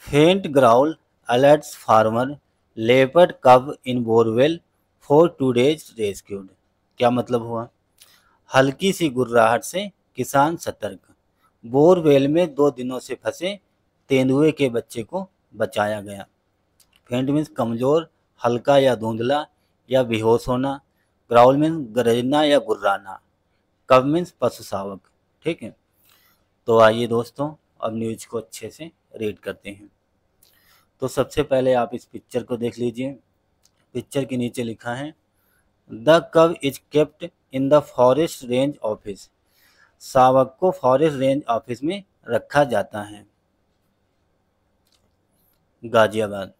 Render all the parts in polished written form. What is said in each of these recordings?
फेंट growl alerts farmer leopard cub in borewell for 2 days rescued। क्या मतलब हुआ? हल्की सी गुर्राहट से किसान सतर्क। बोरवेल में 2 दिनों से फंसे तेंदुए के बच्चे को बचाया गया। फेंट मीन्स कमजोर, हल्का या धुंधला या बेहोश होना। ग्राउल मीन्स गरजना या गुर्राना। कब मीन्स पशु शावक। ठीक है, तो आइए दोस्तों अब न्यूज को अच्छे से रीड करते हैं। तो सबसे पहले आप इस पिक्चर को देख लीजिए। पिक्चर के नीचे लिखा है the cub is kept in the forest range office. शावक को फॉरेस्ट रेंज ऑफिस में रखा जाता है। Ghaziabad.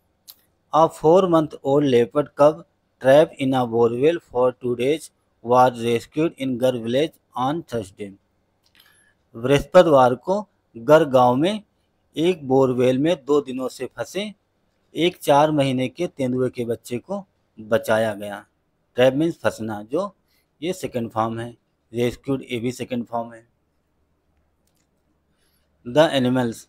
A 4-month-old leopard cub trapped in a borewell for 2 days was rescued in Gar village on Thursday। बृहस्पतिवार को गर गांव में एक बोरवेल में 2 दिनों से फंसे एक 4 महीने के तेंदुए के बच्चे को बचाया गया। ट्रैप मीन्स फंसना, जो ये सेकंड फॉर्म है। रेस्क्यूड ये भी सेकंड फॉर्म है। The animals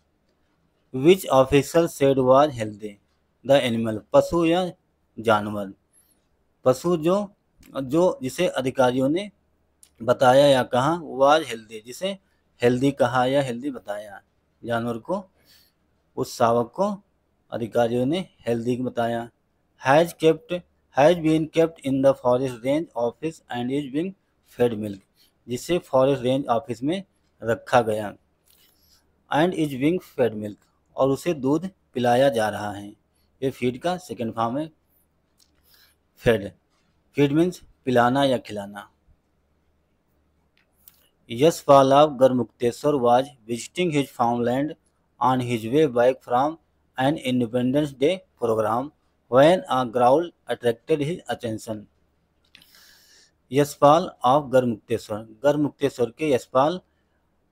which officer said was healthy. The animal पशु या जानवर। पशु जो जो जिसे अधिकारियों ने बताया या कहा, वाज हेल्दी जिसे हेल्दी कहा या हेल्दी बताया। जानवर को, उस शावक को अधिकारियों ने हेल्दी बताया। Has been kept in the forest range office and is being fed milk, जिसे फॉरेस्ट रेंज ऑफिस में रखा गया। And is being fed milk, और उसे दूध पिलाया जा रहा है। ये फीड का सेकेंड फॉर्म है। फेड, फीड मीन्स पिलाना या खिलाना। Yashpal of Garmukteswar was visiting his farmland on his way back from an Independence Day program when a growl attracted his attention। Yashpal of Garhmukteshwar, Garhmukteshwar के यशपाल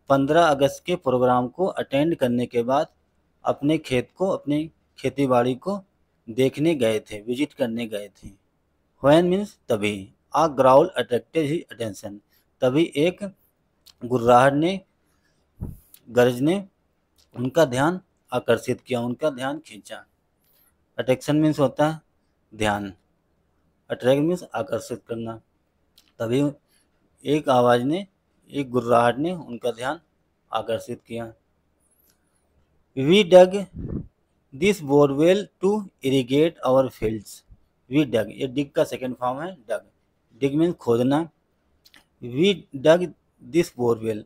15 अगस्त के प्रोग्राम को अटेंड करने के बाद अपने खेत को, अपनी खेती बाड़ी को देखने गए थे, विजिट करने गए थे। When मीन्स तभी। आ ग्राउल अट्रैक्टेड हिज अटेंशन, तभी एक गुर्राहट ने, गरज ने उनका ध्यान आकर्षित किया, उनका ध्यान खींचा। अट्रैक्शन मीन्स होता है ध्यान, अट्रैक्ट मीन्स आकर्षित करना। तभी एक आवाज ने, एक गुर्राहट ने उनका ध्यान आकर्षित किया। We dug this borewell to irrigate our fields. We dug, ये डिग का सेकेंड फॉर्म है डग। डिग मीन्स खोदना। वी डग दिस बोरवेल,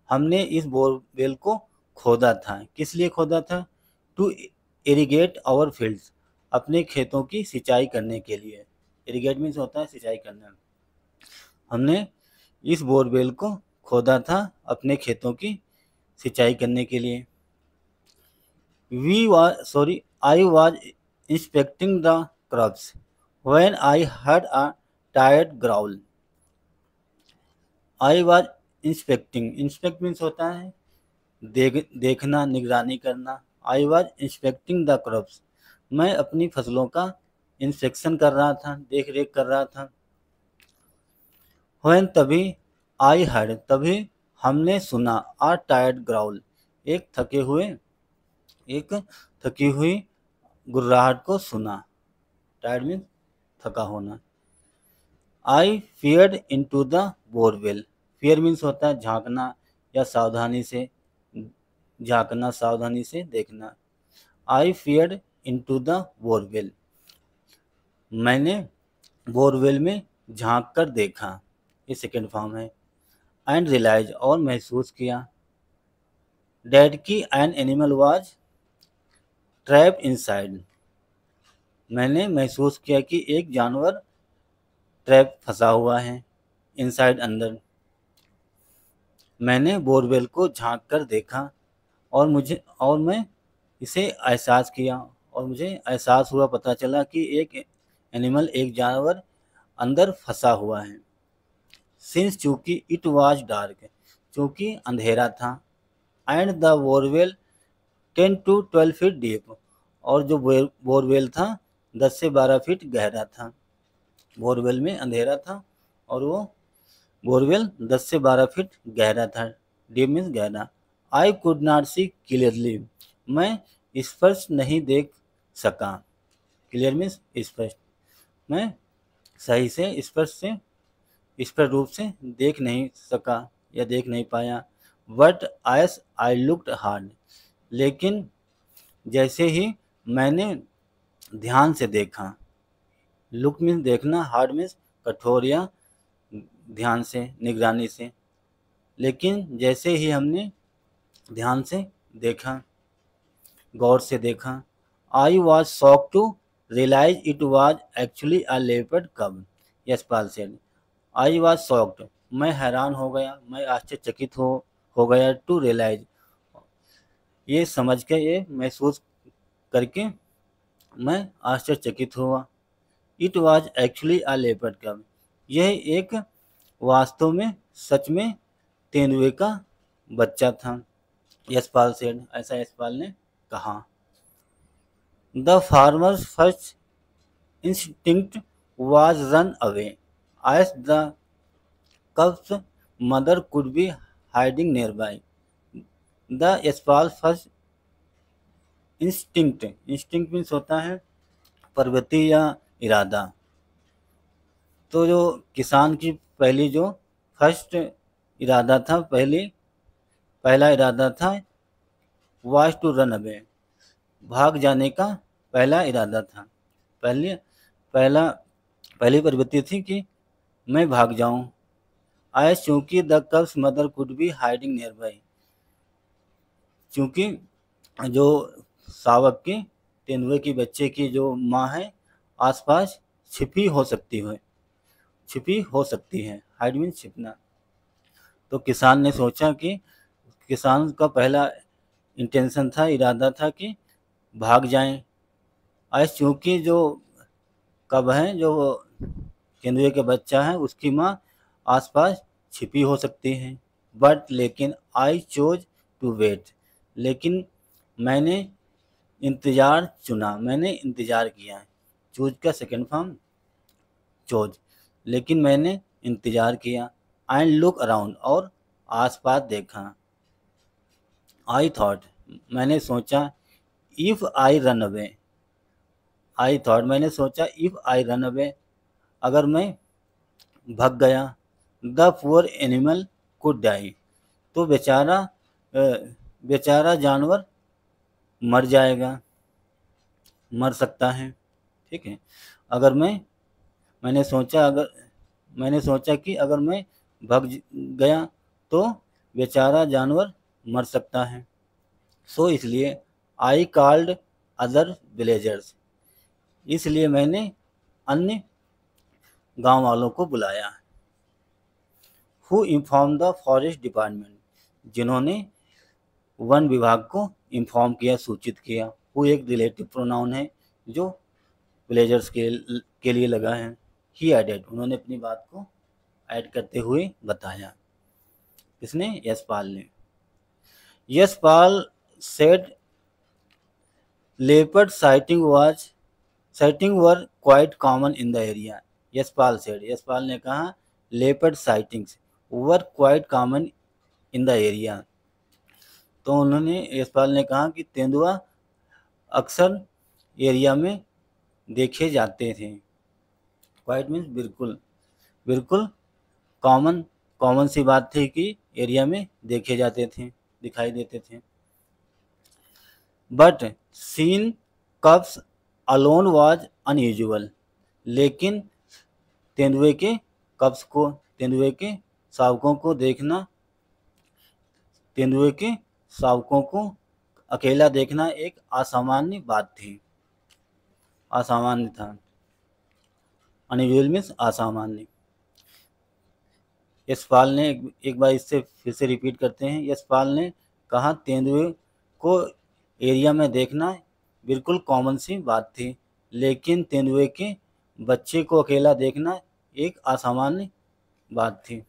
हमने इस बोरवेल को खोदा था। किस लिए खोदा था? टू इरिगेट आवर फील्ड्स, अपने खेतों की सिंचाई करने के लिए। इरिगेट मीन्स होता है सिंचाई करना। हमने इस बोरवेल को खोदा था अपने खेतों की सिंचाई करने के लिए। I was inspecting the crops when I heard a tired growl. I was inspecting, inspect means होता है देखना, निगरानी करना। I was inspecting the crops, मैं अपनी फसलों का इंस्पेक्शन कर रहा था, देख रेख कर रहा था। व्हेन तभी, आई हर्ड तभी हमने सुना, आ टायर्ड ग्राउल एक थकी हुई गुर्राहट को सुना। टायर्ड मीन्स थका होना। I feared into the borewell, fear means होता है झांकना या सावधानी से झांकना, सावधानी से देखना। आई फियर्ड इनटू द बोरवेल, मैंने बोरवेल में झांक कर देखा, ये सेकेंड फॉर्म है। एंड रियलाइज, और महसूस किया। डैट की an animal was trapped inside, मैंने महसूस किया कि एक जानवर ट्रैप फंसा हुआ है, इनसाइड अंदर। मैंने बोरवेल को झांक कर देखा और मैं इसे एहसास किया, और मुझे एहसास हुआ, पता चला कि एक एनिमल, एक जानवर अंदर फंसा हुआ है। सिंस, चूंकि, इट वाज डार्क, चूंकि अंधेरा था। And the borewell 10 to 12 feet deep, और जो बोरवेल था 10 से 12 फीट गहरा था। बोरवेल में अंधेरा था और वो बोरवेल 10 से 12 फीट गहरा था। डीप मीन्स गहरा। I could not see clearly, मैं स्पष्ट नहीं देख सका। क्लियर मीन्स स्पष्ट, मैं सही से स्पष्ट रूप से देख नहीं सका या देख नहीं पाया। But as I looked hard, लेकिन जैसे ही मैंने ध्यान से देखा, लुक मीन्स देखना, हार्ड मीन्स कठोर या ध्यान से, निगरानी से, लेकिन जैसे ही हमने ध्यान से देखा, गौर से देखा, I was shock to realise it was actually a leopard cub. Yashpal said, I was shocked, मैं हैरान हो गया, मैं आश्चर्यचकित हो गया, टू रियलाइज, ये समझ के, ये महसूस करके मैं आश्चर्यचकित हुआ। It was actually a leopard कब, यह एक वास्तव में, सच में तेंदुए का बच्चा था। यशपाल सेड, ऐसा यशपाल ने कहा। The farmers first instinct was run away, as the cub's mother could be hiding nearby. The Yashpal's first instinct means होता है प्रवृत्ति या इरादा। तो जो किसान की पहली जो फर्स्ट इरादा था, पहला इरादा था was to run away, भाग जाने का पहला इरादा था। पहली प्रवृत्ति थी कि मैं भाग जाऊं। आई चूंकि the कब्स mother could be hiding near by, चूंकि जो शावक की, तेंदुए की बच्चे की जो माँ है आसपास छिपी हो सकती है। हाइड मीन छिपना। तो किसान ने सोचा कि, किसान का पहला इंटेंशन था, इरादा था कि भाग जाएं। आज चूंकि जो कब है, जो तेंदुए के बच्चा है, उसकी माँ आसपास छिपी हो सकती है। बट लेकिन आई चोज टू वेट, लेकिन मैंने इंतज़ार चुना, मैंने इंतज़ार किया। चूज का सेकेंड फॉर्म चोज, लेकिन मैंने इंतज़ार किया। एंड लुक अराउंड, और आसपास देखा। आई थॉट, मैंने सोचा। If I run away, I thought मैंने सोचा, इफ़ आई रन अवे, अगर मैं भाग गया, the poor animal could die, तो बेचारा जानवर मर जाएगा, मर सकता है। ठीक है, अगर मैंने सोचा कि अगर मैं भाग गया तो बेचारा जानवर मर सकता है। सो इसलिए आई कॉल्ड अदर विलेजर्स, इसलिए मैंने अन्य गांव वालों को बुलाया। Who inform the forest department, जिन्होंने वन विभाग को इन्फॉर्म किया, सूचित किया। हु एक रिलेटिव प्रोनाउन है जो विलेजर्स के लिए लगा है। ही एडेड, उन्होंने अपनी बात को ऐड करते हुए बताया। किसने? यशपाल ने। Yashpal said leopard sighting were quite common in the area. Yashpal ने कहा leopard sightings were quite common in the area. तो यशपाल ने कहा कि तेंदुआ अक्सर एरिया में देखे जाते थे। क्वाइट मीन्स बिल्कुल कॉमन सी बात थी कि एरिया में देखे जाते थे, दिखाई देते थे। But seen cubs alone was unusual, लेकिन तेंदुए के शावकों को अकेला देखना एक असामान्य बात थी। असामान्य था, अनयूजुअल मीन्स असामान्य। यशपाल ने एक बार इससे फिर से रिपीट करते हैं। यशपाल ने कहा तेंदुए को एरिया में देखना बिल्कुल कॉमन सी बात थी, लेकिन तेंदुए के बच्चे को अकेला देखना एक असामान्य बात थी।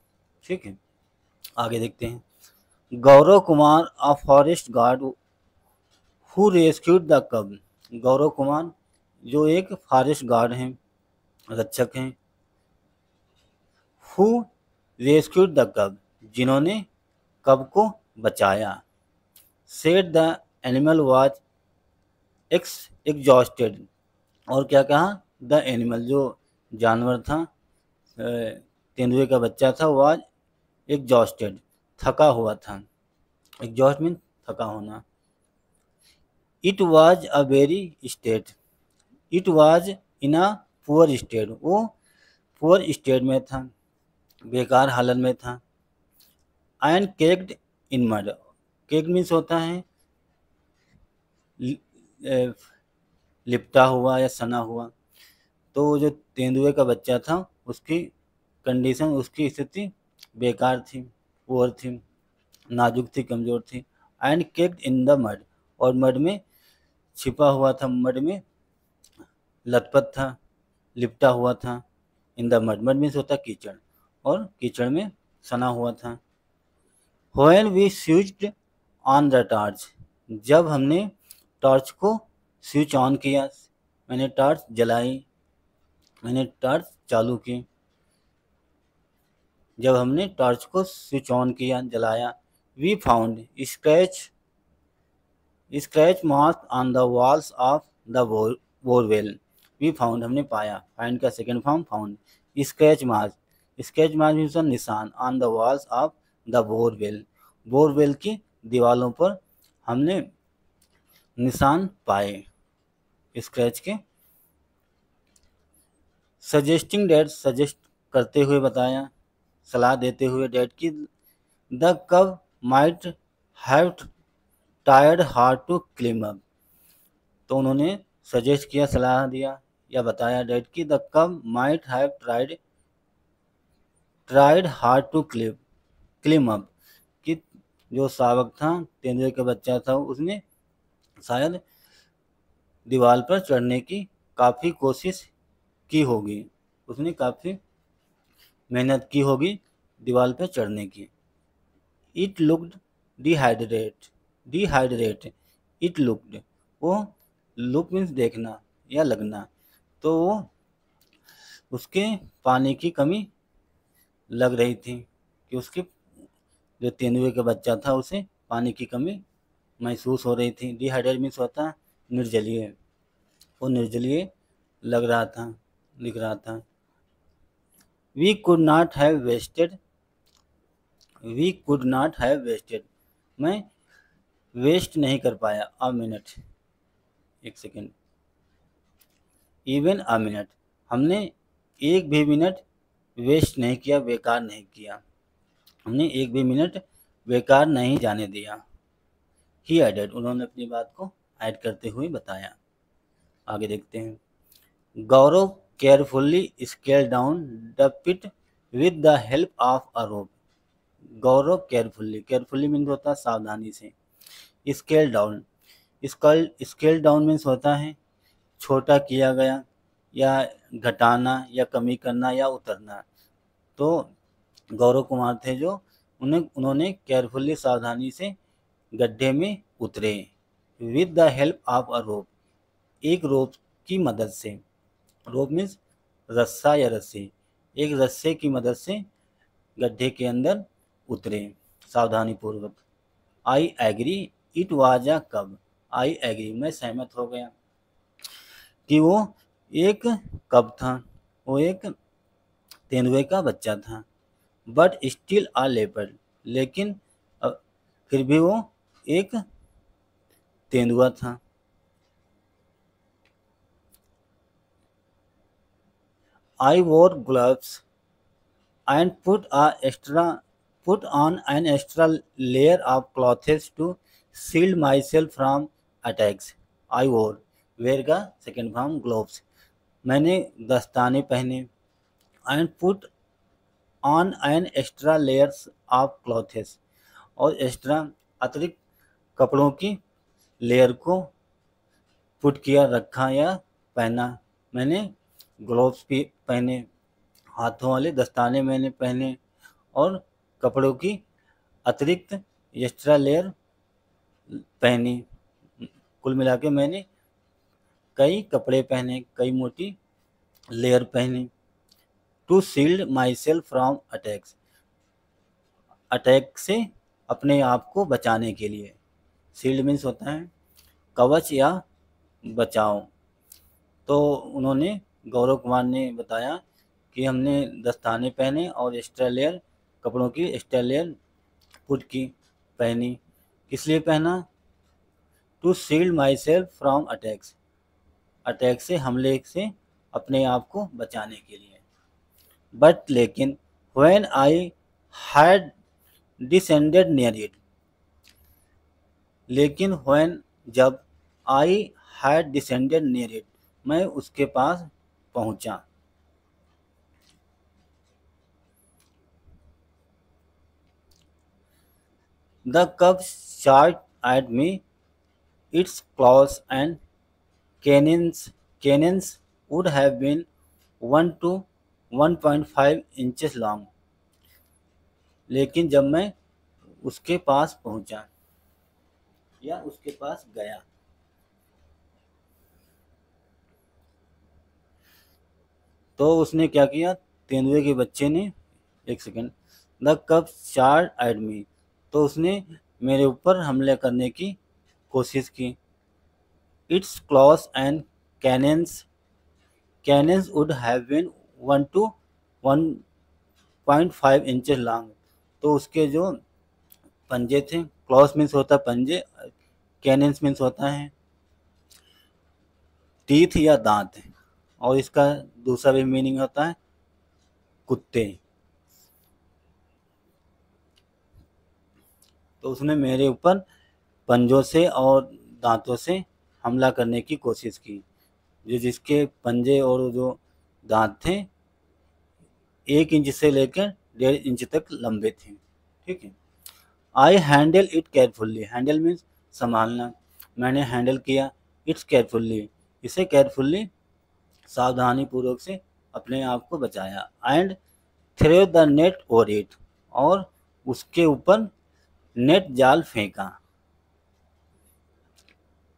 ठीक है, आगे देखते हैं। Gaurav Kumar, a forest guard who rescued the cub. Gaurav Kumar जो एक फॉरेस्ट गार्ड हैं, रक्षक हैं। हु रेस्क्यूड द कब, जिन्होंने कब को बचाया। Said the animal was exhausted. और क्या कहा, द एनिमल, जो जानवर था, तेंदुए का बच्चा था, वो आज एग्जॉस्टेड, थका हुआ था। एग्जॉस्ट मीन थका होना। It was a very state, it was in a poor state, वो पुअर स्टेट में था, बेकार हालत में था। And caked in mud, cake means होता है लिपटा हुआ या सना हुआ। तो वो जो तेंदुए का बच्चा था, उसकी कंडीशन, उसकी स्थिति बेकार थी, पुअर थी, नाजुक थी, कमज़ोर थी। And caked in the mud, और मड में छिपा हुआ था, मड में लथपथ था, लिपटा हुआ था। In the mud, mud means होता कीचड़, और कीचड़ में सना हुआ था। When we switched on the torch, जब हमने टॉर्च को स्विच ऑन किया, मैंने टॉर्च जलाई, मैंने टॉर्च चालू की, जब हमने टॉर्च को स्विच ऑन किया, जलाया। We found scratch mark on the walls of the borewell. We found, हमने पाया, फाइंड का second form found. Scratch mark, scratch mark means निशान, on the walls of the borewell, borewell की दीवालों पर हमने निशान पाए स्क्रैच के। सजेस्टिंग डैट, सजेस्ट करते हुए बताया, सलाह देते हुए डैट की, the cub might have tired hard to climb up. तो उन्होंने सजेस्ट किया, सलाह दिया या बताया डैट की, the cub might have tried hard to climb up, कि जो शावक था, तेंदुए का बच्चा था, उसने शायद दीवार पर चढ़ने की काफ़ी कोशिश की होगी, उसने काफ़ी मेहनत की होगी दीवार पर चढ़ने की। It looked dehydrate, it looked, वो लुक मीन्स देखना या लगना, तो वो उसके पानी की कमी लग रही थी, कि उसके जो तेंदुए का बच्चा था, उसे पानी की कमी महसूस हो रही थी। डिहाइड्रेट मीन्स होता है निर्जलीय, वो निर्जलीय लग रहा था, दिख रहा था। We could not have wasted, we could not have wasted, मैं वेस्ट नहीं कर पाया, अ मिनट, एक सेकेंड, इवन अ मिनट, हमने एक भी मिनट वेस्ट नहीं किया, बेकार नहीं किया, हमने एक भी मिनट बेकार नहीं जाने दिया। ही एडेड, उन्होंने अपनी बात को ऐड करते हुए बताया। आगे देखते हैं। Gaurav carefully scale down the pit with the help of a rope. Gaurav carefully, carefully means होता है सावधानी से। Scale down, scale down means होता है छोटा किया गया, या घटाना, या कमी करना, या उतरना। तो गौरव कुमार थे जो उन्होंने केयरफुल्ली, सावधानी से गड्ढे में उतरे। With the help of a rope, एक रोप की मदद से, रोप मीन्स रस्सा या रस्सी, एक रस्से की मदद से गड्ढे के अंदर उतरे सावधानी पूर्वक। I agree it was a cub, I agree, मैं सहमत हो गया कि वो एक कब था, वो एक तेंदुए का बच्चा था। बट स्टिल अ लेपर्ड, लेकिन फिर भी वो एक तेंदुआ था। आई वोर gloves and put on an extra layer of clothes to shield myself from attacks. I wore, wear का second form gloves, मैंने दस्ताने पहने, and put on an extra layers of clothes, और एक्स्ट्रा अतिरिक्त कपड़ों की लेयर को पुट किया, रखा या पहना। मैंने ग्लोव्स भी पहने, हाथों वाले दस्ताने मैंने पहने, और कपड़ों की अतिरिक्त एक्स्ट्रा लेयर पहनी। कुल मिला के मैंने कई कपड़े पहने, कई मोटी लेयर पहनी। To shield myself from attacks, attack से अपने आप को बचाने के लिए। शील्ड मीन्स होता है कवच या बचाओ। तो उन्होंने, गौरव कुमार ने बताया कि हमने दस्ताने पहने और एक्स्ट्रा लेयर, कपड़ों की एक्स्ट्रा लेयर पुट की, पहनी। किस लिए पहना? To shield myself from attacks, attack से, हमले से अपने आप को बचाने के लिए। बट लेकिन when I had descended near it, लेकिन व्हेन, जब, I had descended near it, मैं उसके पास पहुंचा। द कब charge at me, it's clause and cannons would have been 1 to 1.5 inches long। लेकिन जब मैं उसके पास पहुंचा या उसके पास गया, तो उसने क्या किया? तेंदुए के बच्चे ने, एक सेकंड, द कब चार्ज एट मी, तो उसने मेरे ऊपर हमले करने की कोशिश की। It's clause and cannons would have been 1 to 1.5 inches long। तो उसके जो पंजे थे, क्लॉज मीन्स होता है पंजे, कैनन्स मीन्स होता है टीथ या दांत, और इसका दूसरा भी मीनिंग होता है कुत्ते। तो उसने मेरे ऊपर पंजों से और दांतों से हमला करने की कोशिश की, जो जिसके पंजे और जो दांत थे 1 इंच से लेकर 1.5 इंच तक लंबे थे। ठीक है। I handle it carefully, handle means संभालना, मैंने हैंडल किया, इट्स केयरफुल्ली, इसे केयरफुल्ली, सावधानी पूर्वक से अपने आप को बचाया। And throw the net over it, और उसके ऊपर नेट, जाल फेंका।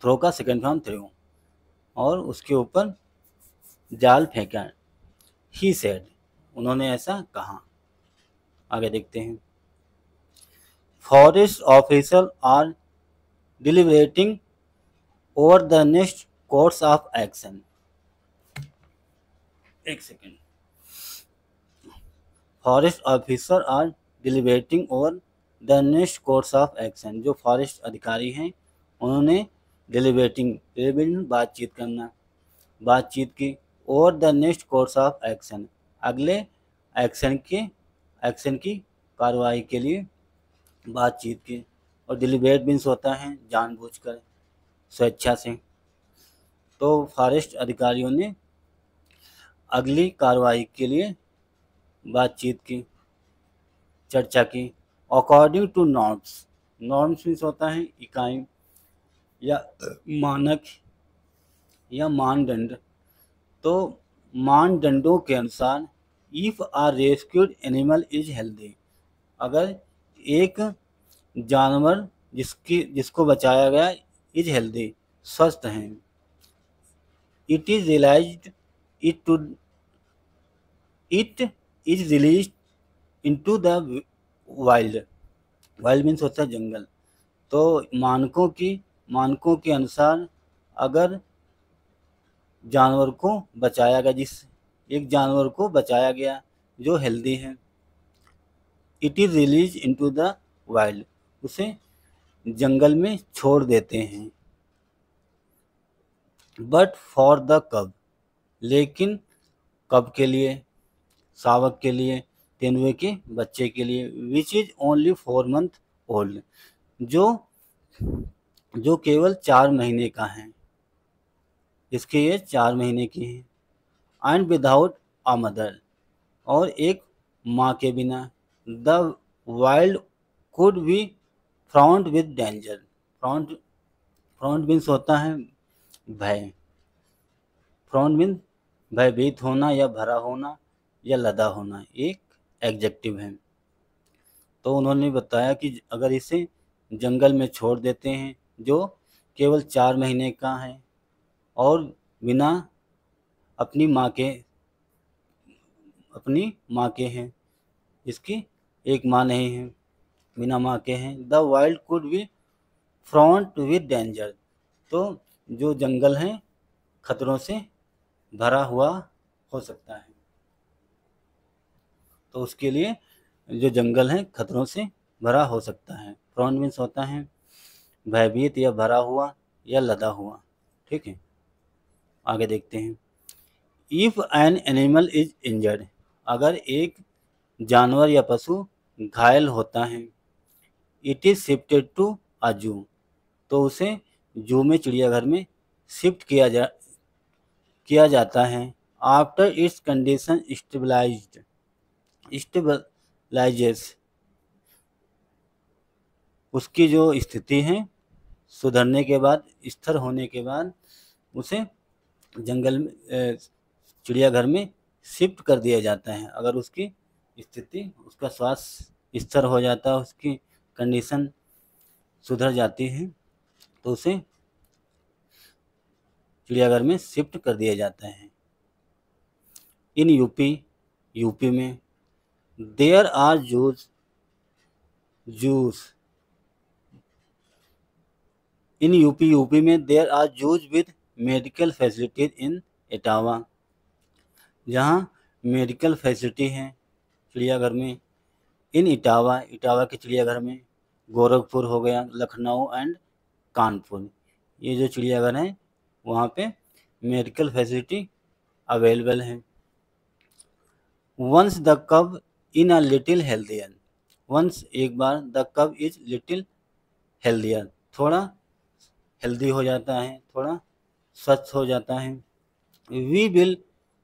थ्रो का सेकंड फॉर्म थ्रो, और उसके ऊपर जाल फेंका। ही सेड, उन्होंने ऐसा कहा। आगे देखते हैं। Forest officer are deliberating over the next course of action. एक second. Forest officer are deliberating over the next course of action, जो फॉरेस्ट अधिकारी हैं उन्होंने डिलिबरेटिंग बातचीत करना, बातचीत की, over the next course of action, अगले एक्शन की कार्रवाई के लिए बातचीत की। और डिलिबरेट मीन्स होता है जानबूझकर, स्वेच्छा से। तो फॉरेस्ट अधिकारियों ने अगली कार्रवाई के लिए बातचीत की, चर्चा की। According to norms, norms means होता है इकाई या मानक या मानदंड। तो मानदंडों के अनुसार, if a rescued animal is healthy, अगर एक जानवर जिसको बचाया गया इज हेल्दी, स्वस्थ हैं, it is realised it is release into the wild, wild means होता है जंगल। तो मानकों के अनुसार अगर जानवर को बचाया गया, एक जानवर को बचाया गया जो हेल्दी है, it is release into the wild, उसे जंगल में छोड़ देते हैं। बट फॉर द कब, लेकिन कब के लिए, शावक के लिए, तेंदुए के बच्चे के लिए, which is only 4 month old, जो केवल 4 महीने का है, इसके ये 4 महीने की है। एंड विदाउट अ मदर, और एक माँ के बिना। The wild could be front with danger, front means होता है भय, फ्रॉन्ट मीन्स भयभीत होना या भरा होना या लदा होना, एक एडजेक्टिव है। तो उन्होंने बताया कि अगर इसे जंगल में छोड़ देते हैं जो केवल 4 महीने का है और बिना अपनी माँ के हैं, इसकी एक माँ नहीं है, बिना माँ के हैं। The wild could be front with danger, तो जो जंगल है खतरों से भरा हुआ हो सकता है। तो उसके लिए जो जंगल है खतरों से भरा हो सकता है। प्रॉन मीन्स होता है भयभीत या भरा हुआ या लदा हुआ। ठीक है, आगे देखते हैं। If an animal is injured, अगर एक जानवर या पशु घायल होता है, it is shifted to a zoo, तो उसे जू में चिड़ियाघर में शिफ्ट किया जाता है। आफ्टर इट्स कंडीशन स्टेबलाइजेस, उसकी जो स्थिति है सुधरने के बाद, स्थिर होने के बाद उसे जंगल में चिड़ियाघर में शिफ्ट कर दिया जाता है। अगर उसकी स्थिति, उसका स्वास्थ्य स्थिर हो जाता है, उसकी कंडीशन सुधर जाती है, तो उसे चिड़ियाघर में शिफ्ट कर दिया जाता है। इन यूपी में there are zoos in UP में there are zoos with medical facilities in Etawah, जहाँ मेडिकल फैसिलिटी है चिड़ियाघर में। इन इटावा के चिड़ियाघर में, गोरखपुर हो गया, लखनऊ एंड कानपुर, ये जो चिड़ियाघर हैं वहाँ पे मेडिकल फैसिलिटी अवेलेबल है। Once the cub in a little healthier, once एक बार, the cub is little healthier, थोड़ा हेल्दी हो जाता है, थोड़ा स्वस्थ हो जाता है। We will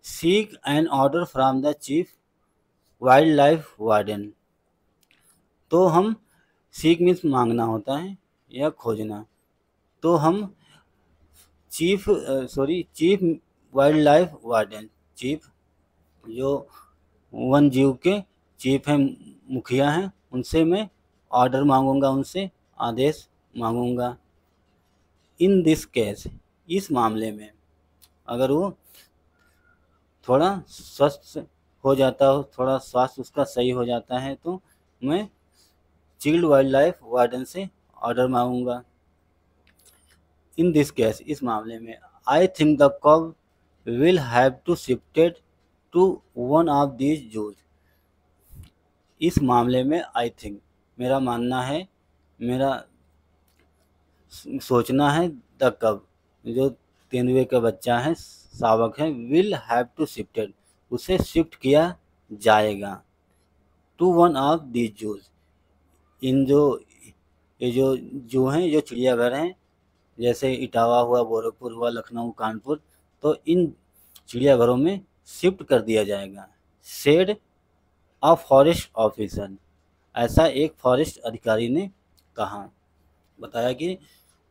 seek an order from the chief wildlife warden, तो हम, सीक मीन्स मांगना होता है या खोजना, तो हम chief wildlife warden, chief जो वन जीव के चीफ हैं, मुखिया हैं, उनसे मैं ऑर्डर मांगूंगा, उनसे आदेश मांगूंगा। इन दिस केस, इस मामले में, अगर वो थोड़ा स्वस्थ हो जाता हो, थोड़ा स्वास्थ्य उसका सही हो जाता है, तो मैं चील्ड वाइल्ड लाइफ वार्डन से ऑर्डर मांगूंगा। इन दिस केस, इस मामले में, I think the cub will have to shifted to one of these zoos, इस मामले में आई थिंक, मेरा मानना है, मेरा सोचना है, द कब, जो तेंदुए का बच्चा है, शावक है, विल हैव टू शिफ्टेड, उसे शिफ्ट किया जाएगा, टू वन ऑफ दीज जूज, इन ये जो हैं, जो चिड़ियाघर हैं, जैसे इटावा हुआ, गोरखपुर हुआ, लखनऊ, कानपुर, तो इन चिड़ियाघरों में शिफ्ट कर दिया जाएगा। सेड अ फॉरेस्ट ऑफिसर, ऐसा एक फॉरेस्ट अधिकारी ने कहा, बताया कि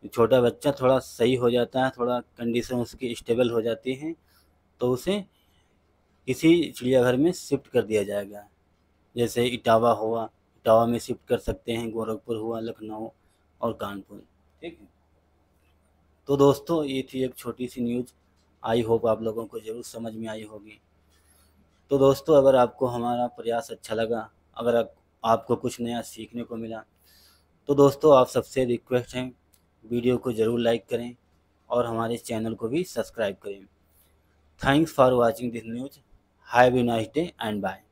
छोटा बच्चा थोड़ा सही हो जाता है, थोड़ा कंडीशन उसकी स्टेबल हो जाती है, तो उसे किसी चिड़ियाघर में शिफ्ट कर दिया जाएगा। जैसे इटावा हुआ, इटावा में शिफ्ट कर सकते हैं, गोरखपुर हुआ, लखनऊ और कानपुर। ठीक है, तो दोस्तों ये थी एक छोटी सी न्यूज़, आई होप आप लोगों को ज़रूर समझ में आई होगी। तो दोस्तों अगर आपको हमारा प्रयास अच्छा लगा, अगर आपको कुछ नया सीखने को मिला, तो दोस्तों आप सबसे रिक्वेस्ट है, वीडियो को ज़रूर लाइक करें और हमारे चैनल को भी सब्सक्राइब करें। Thanks for watching this news. Have a nice day and bye.